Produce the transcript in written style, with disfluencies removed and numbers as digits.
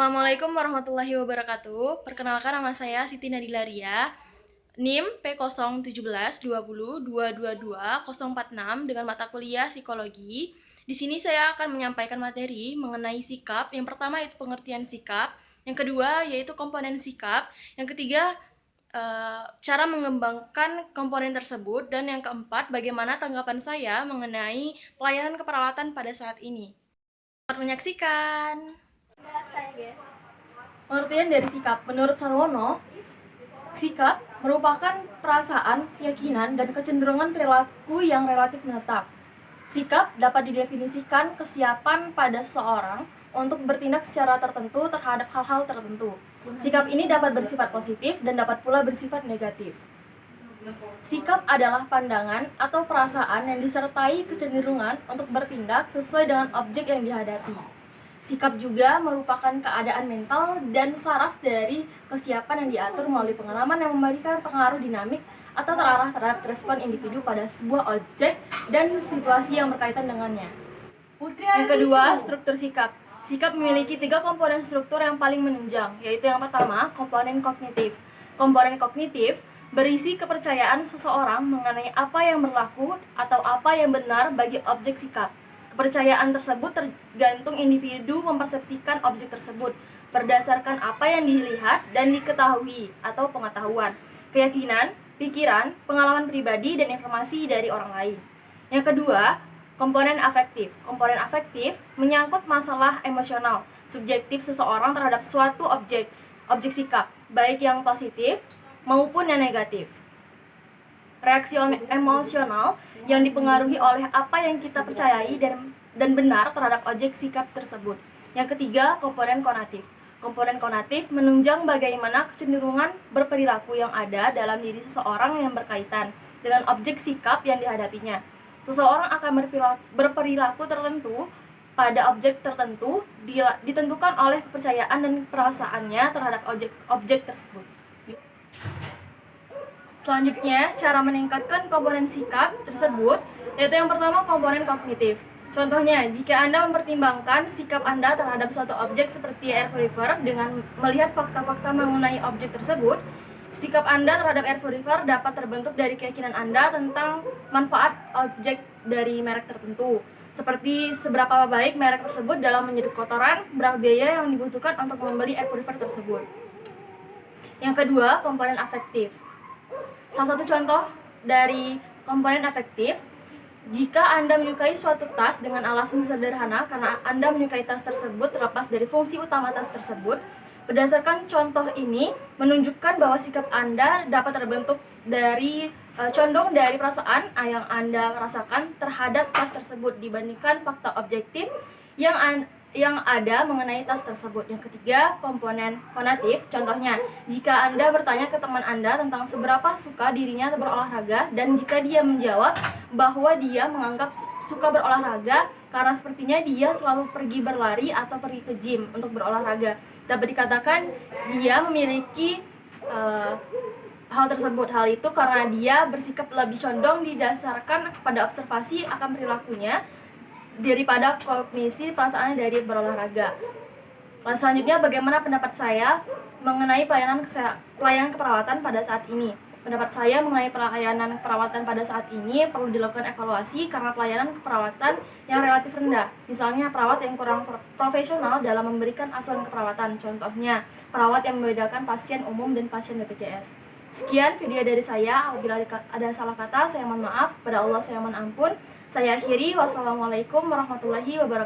Assalamualaikum warahmatullahi wabarakatuh. Perkenalkan, nama saya Siti Nadilaria, NIM P011720222046 dengan mata kuliah Psikologi. Di sini saya akan menyampaikan materi mengenai sikap. Yang pertama itu pengertian sikap, yang kedua yaitu komponen sikap, yang ketiga cara mengembangkan komponen tersebut, dan yang keempat bagaimana tanggapan saya mengenai pelayanan keperawatan pada saat ini. Selamat menyaksikan. Pengertian dari sikap, menurut Sarwono, sikap merupakan perasaan, keyakinan, dan kecenderungan perilaku yang relatif menetap. Sikap dapat didefinisikan kesiapan pada seseorang untuk bertindak secara tertentu terhadap hal-hal tertentu. Sikap ini dapat bersifat positif dan dapat pula bersifat negatif. Sikap adalah pandangan atau perasaan yang disertai kecenderungan untuk bertindak sesuai dengan objek yang dihadapi. Sikap juga merupakan keadaan mental dan saraf dari kesiapan yang diatur melalui pengalaman yang memberikan pengaruh dinamik atau terarah terhadap respon individu pada sebuah objek dan situasi yang berkaitan dengannya. Yang kedua, struktur sikap. Sikap memiliki 3 komponen struktur yang paling menunjang, yaitu yang pertama, komponen kognitif. Komponen kognitif berisi kepercayaan seseorang mengenai apa yang berlaku atau apa yang benar bagi objek sikap. Kepercayaan tersebut tergantung individu mempersepsikan objek tersebut berdasarkan apa yang dilihat dan diketahui atau pengetahuan, keyakinan, pikiran, pengalaman pribadi, dan informasi dari orang lain. Yang kedua, komponen afektif. Komponen afektif menyangkut masalah emosional, subjektif seseorang terhadap suatu objek sikap, baik yang positif maupun yang negatif. Reaksi emosional yang dipengaruhi oleh apa yang kita percayai dan benar terhadap objek sikap tersebut. Yang ketiga, komponen konatif. Komponen konatif menunjang bagaimana kecenderungan berperilaku yang ada dalam diri seseorang yang berkaitan dengan objek sikap yang dihadapinya. Seseorang akan berperilaku tertentu pada objek tertentu ditentukan oleh kepercayaan dan perasaannya terhadap objek tersebut. Selanjutnya, cara meningkatkan komponen sikap tersebut, yaitu yang pertama, komponen kognitif. Contohnya, jika Anda mempertimbangkan sikap Anda terhadap suatu objek seperti air purifier dengan melihat fakta-fakta mengenai objek tersebut, sikap Anda terhadap air purifier dapat terbentuk dari keyakinan Anda tentang manfaat objek dari merek tertentu, seperti seberapa baik merek tersebut dalam menyedot kotoran, berapa biaya yang dibutuhkan untuk membeli air purifier tersebut. Yang kedua, komponen afektif. Salah satu contoh dari komponen afektif, jika Anda menyukai suatu tas dengan alasan sederhana karena Anda menyukai tas tersebut terlepas dari fungsi utama tas tersebut, berdasarkan contoh ini menunjukkan bahwa sikap Anda dapat terbentuk dari condong dari perasaan yang Anda rasakan terhadap tas tersebut dibandingkan fakta objektif yang ada mengenai tas tersebut. Yang ketiga, komponen konatif. Contohnya, jika Anda bertanya ke teman Anda tentang seberapa suka dirinya berolahraga, dan jika dia menjawab bahwa dia menganggap suka berolahraga karena sepertinya dia selalu pergi berlari atau pergi ke gym untuk berolahraga, dapat dikatakan dia memiliki hal tersebut. Hal itu karena dia bersikap lebih condong didasarkan pada observasi akan perilakunya daripada kognisi perasaannya dari berolahraga. Lalu selanjutnya, bagaimana pendapat saya mengenai pelayanan keperawatan pada saat ini? Pendapat saya mengenai pelayanan keperawatan pada saat ini perlu dilakukan evaluasi karena pelayanan keperawatan yang relatif rendah. Misalnya perawat yang kurang profesional dalam memberikan asuhan keperawatan. Contohnya, perawat yang membedakan pasien umum dan pasien BPJS. Sekian video dari saya. Apabila ada salah kata, saya mohon maaf. Pada Allah saya mohon ampun. Saya akhiri. Wassalamualaikum warahmatullahi wabarakatuh.